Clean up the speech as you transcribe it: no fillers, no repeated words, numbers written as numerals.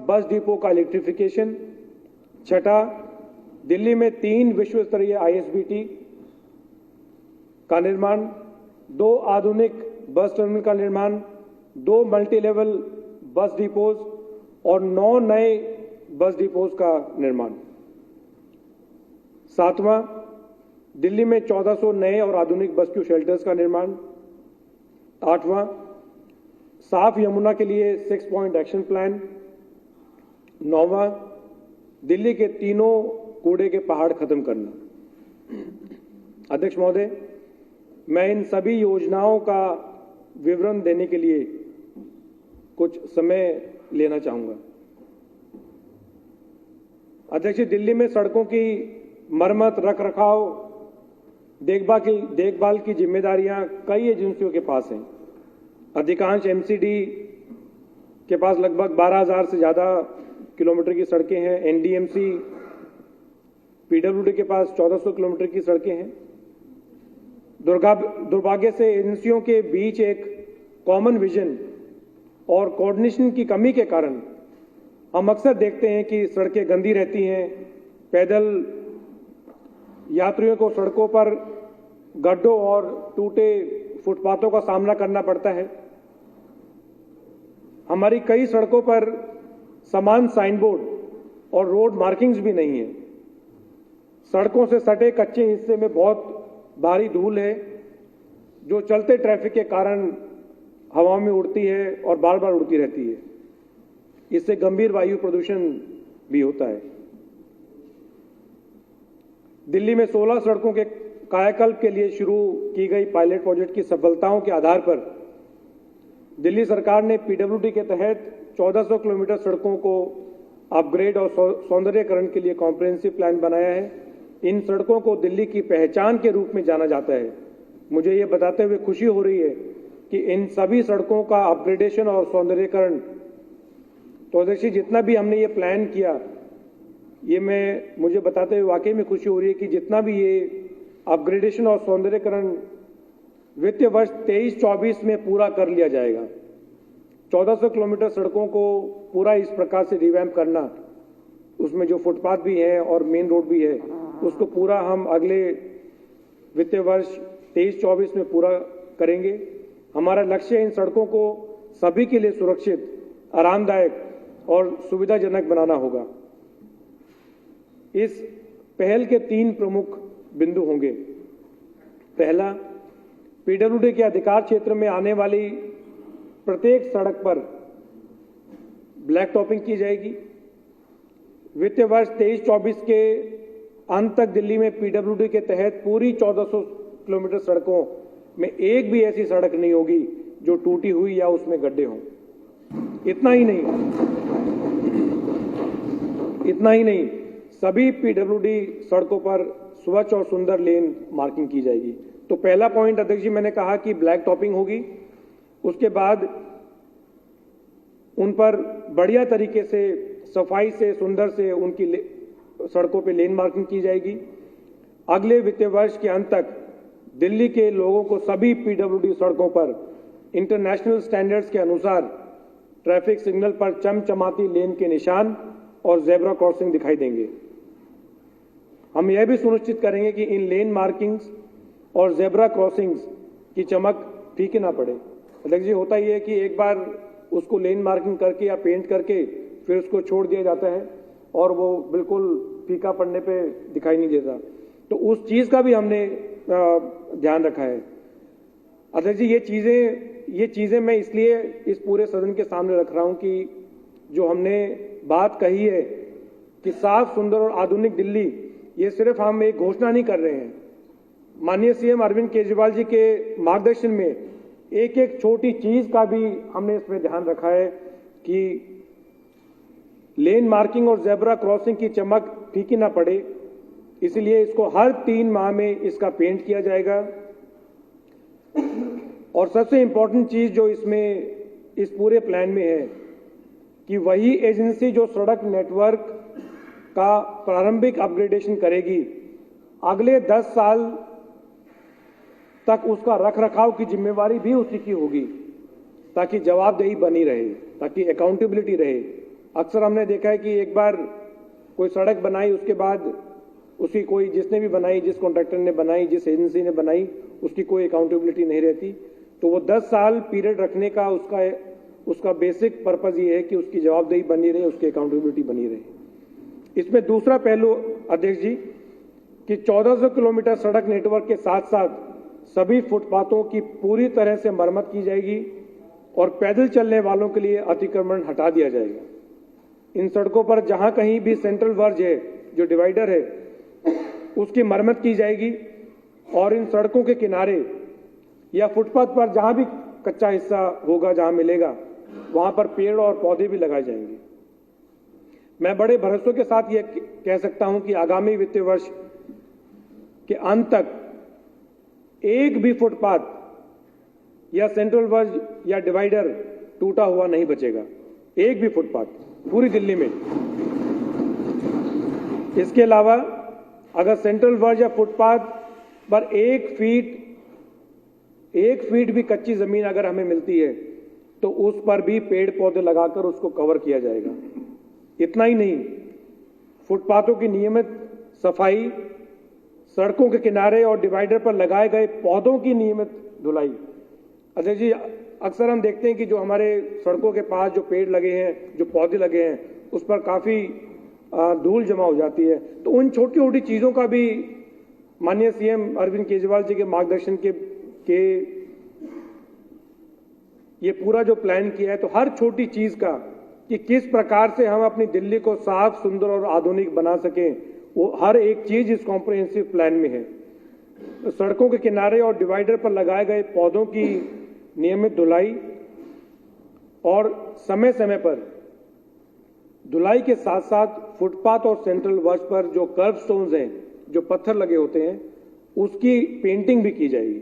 Bus depot का electrification. छठा, दिल्ली में 3 विश्व स्तरीय ISBT का निर्माण, 2 आधुनिक बस टर्मिनल का निर्माण, 2 मल्टी लेवल बस डिपोज और 9 नए बस डिपोज का निर्माण। सातवां, दिल्ली में 1400 नए और आधुनिक बस क्यू शेल्टर्स का निर्माण। आठवां, साफ यमुना के लिए 6 पॉइंट एक्शन प्लान। नौवां, दिल्ली के तीनों कूड़े के पहाड़ खत्म करना। अध्यक्ष महोदय, मैं इन सभी योजनाओं का विवरण देने के लिए कुछ समय लेना चाहूंगा। अध्यक्ष, दिल्ली में सड़कों की मरम्मत, रखरखाव, देखभाल की जिम्मेदारियां कई एजेंसियों के पास हैं। अधिकांश MCD के पास लगभग 12,000 से ज्यादा किलोमीटर की सड़कें हैं। NDMC, PWD के पास 1400 किलोमीटर की सड़कें हैं। दुर्भाग्य से एजेंसियों के बीच एक कॉमन विजन और कोऑर्डिनेशन की कमी के कारण हम अक्सर देखते हैं कि सड़कें गंदी रहती हैं। पैदल यात्रियों को सड़कों पर गड्ढों और टूटे फुटपाथों का सामना करना पड़ता है। हमारी कई सड़कों पर समान साइन बोर्ड और रोड मार्किंग्स भी नहीं है। सड़कों से सटे कच्चे हिस्से में बहुत भारी धूल है, जो चलते ट्रैफिक के कारण हवा में उड़ती है और बार बार उड़ती रहती है। इससे गंभीर वायु प्रदूषण भी होता है। दिल्ली में 16 सड़कों के कायाकल्प के लिए शुरू की गई पायलट प्रोजेक्ट की सफलताओं के आधार पर दिल्ली सरकार ने PWD के तहत 1400 किलोमीटर सड़कों को अपग्रेड और सौंदर्यीकरण के लिए कॉम्प्रिहेंसिव प्लान बनाया है। इन सड़कों को दिल्ली की पहचान के रूप में जाना जाता है। मुझे ये बताते हुए खुशी हो रही है कि इन सभी सड़कों का अपग्रेडेशन और सौंदर्यीकरण, तो अध्यक्ष, जितना भी हमने ये प्लान किया, ये मुझे बताते हुए वाकई में खुशी हो रही है कि जितना भी ये अपग्रेडेशन और सौंदर्यीकरण वित्तीय वर्ष 23-24 में पूरा कर लिया जाएगा। 1400 किलोमीटर सड़कों को पूरा इस प्रकार से रिवैम्प करना, उसमें जो फुटपाथ भी है और मेन रोड भी है, उसको पूरा हम अगले वित्तीय वर्ष 23-24 में पूरा करेंगे। हमारा लक्ष्य है इन सड़कों को सभी के लिए सुरक्षित, आरामदायक और सुविधाजनक बनाना होगा। इस पहल के 3 प्रमुख बिंदु होंगे। पहला, PWD के अधिकार क्षेत्र में आने वाली प्रत्येक सड़क पर ब्लैक टॉपिंग की जाएगी। वित्तीय वर्ष 23-24 के अंत तक दिल्ली में PWD के तहत पूरी 1400 किलोमीटर सड़कों में एक भी ऐसी सड़क नहीं होगी जो टूटी हुई या उसमें गड्ढे हों। इतना ही नहीं, सभी PWD सड़कों पर स्वच्छ और सुंदर लेन मार्किंग की जाएगी। तो पहला पॉइंट अध्यक्ष जी मैंने कहा कि ब्लैक टॉपिंग होगी। उसके बाद उन पर बढ़िया तरीके से, सफाई से, सुंदर से उनकी सड़कों पे लेन मार्किंग की जाएगी। अगले वित्तीय वर्ष के अंत तक दिल्ली के लोगों को सभी PWD सड़कों पर इंटरनेशनल स्टैंडर्ड्स के अनुसार ट्रैफिक सिग्नल पर चमचमाती लेन के निशान और जेब्रा क्रॉसिंग दिखाई देंगे। हम यह भी सुनिश्चित करेंगे कि इन लेन मार्किंग्स और जेब्रा क्रॉसिंग्स की चमक फीकी ना पड़े। अध्यक्ष जी, होता ही है कि एक बार उसको लेन मार्किंग करके या पेंट करके फिर उसको छोड़ दिया जाता है और वो बिल्कुल फीका पड़ने पे दिखाई नहीं देता। तो उस चीज का भी हमने ध्यान रखा है। अध्यक्ष जी, ये चीजें मैं इसलिए इस पूरे सदन के सामने रख रहा हूं कि जो हमने बात कही है कि साफ, सुंदर और आधुनिक दिल्ली, ये सिर्फ हम एक घोषणा नहीं कर रहे हैं। माननीय CM अरविंद केजरीवाल जी के मार्गदर्शन में एक एक छोटी चीज का भी हमने इसमें ध्यान रखा है कि लेन मार्किंग और जेब्रा क्रॉसिंग की चमक फीकी ना पड़े, इसलिए इसको हर 3 माह में इसका पेंट किया जाएगा। और सबसे इंपॉर्टेंट चीज जो इसमें इस पूरे प्लान में है कि वही एजेंसी जो सड़क नेटवर्क का प्रारंभिक अपग्रेडेशन करेगी, अगले 10 साल तक उसका रखरखाव की जिम्मेवारी भी उसी की होगी, ताकि जवाबदेही बनी रहे, ताकि अकाउंटेबिलिटी रहे। अक्सर हमने देखा है कि एक बार कोई सड़क बनाई, उसके बाद उसकी कोई जिसने भी बनाई, जिस कॉन्ट्रैक्टर ने बनाई, जिस एजेंसी ने बनाई, उसकी कोई अकाउंटेबिलिटी नहीं रहती। तो वो 10 साल पीरियड रखने का उसका बेसिक पर्पज ये है कि उसकी जवाबदेही बनी रहे, उसकी अकाउंटेबिलिटी बनी रहे। इसमें दूसरा पहलू अध्यक्ष जी कि 1400 किलोमीटर सड़क नेटवर्क के साथ साथ सभी फुटपाथों की पूरी तरह से मरम्मत की जाएगी और पैदल चलने वालों के लिए अतिक्रमण हटा दिया जाएगा। इन सड़कों पर जहां कहीं भी सेंट्रल वर्ज है, जो डिवाइडर है, उसकी मरम्मत की जाएगी और इन सड़कों के किनारे या फुटपाथ पर जहां भी कच्चा हिस्सा होगा, जहां मिलेगा, वहां पर पेड़ और पौधे भी लगाए जाएंगे। मैं बड़े भरोसे के साथ यह कह सकता हूं कि आगामी वित्तीय वर्ष के अंत तक एक भी फुटपाथ या सेंट्रल वर्ज या डिवाइडर टूटा हुआ नहीं बचेगा, एक भी फुटपाथ पूरी दिल्ली में। इसके अलावा अगर सेंट्रल वर्ज या फुटपाथ पर 1 फीट भी कच्ची जमीन अगर हमें मिलती है तो उस पर भी पेड़ पौधे लगाकर उसको कवर किया जाएगा। इतना ही नहीं, फुटपाथों की नियमित सफाई, सड़कों के किनारे और डिवाइडर पर लगाए गए पौधों की नियमित धुलाई। अध्यक्ष जी, अक्सर हम देखते हैं कि जो हमारे सड़कों के पास जो पेड़ लगे हैं, जो पौधे लगे हैं, उस पर काफी धूल जमा हो जाती है। तो उन छोटी छोटी चीजों का भी माननीय सीएम अरविंद केजरीवाल जी के मार्गदर्शन के ये पूरा जो प्लान किया है, तो हर छोटी चीज का कि किस प्रकार से हम अपनी दिल्ली को साफ, सुंदर और आधुनिक बना सकें, वो हर एक चीज इस कॉम्प्रिहेंसिव प्लान में है। तो सड़कों के किनारे और डिवाइडर पर लगाए गए पौधों की नियमित धुलाई और समय समय पर धुलाई के साथ साथ फुटपाथ और सेंट्रल वर्ज पर जो कर्व स्टोन्स हैं, जो पत्थर लगे होते हैं, उसकी पेंटिंग भी की जाएगी।